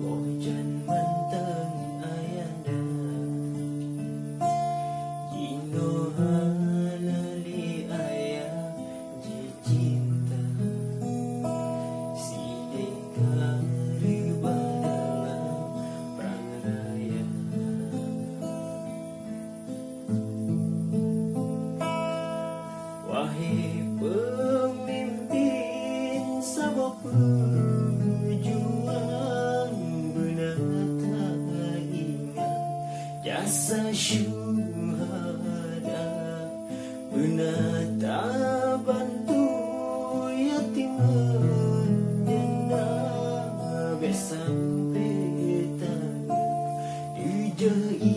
bojan menteng ayanda Jino halali ayah ji cinta Si deka riba dalam perang raya Wahai pemimpin sabuk pejuang benar tak ingat jasa syuhada benar tak bantu yatim menjanda sampai tanya dijai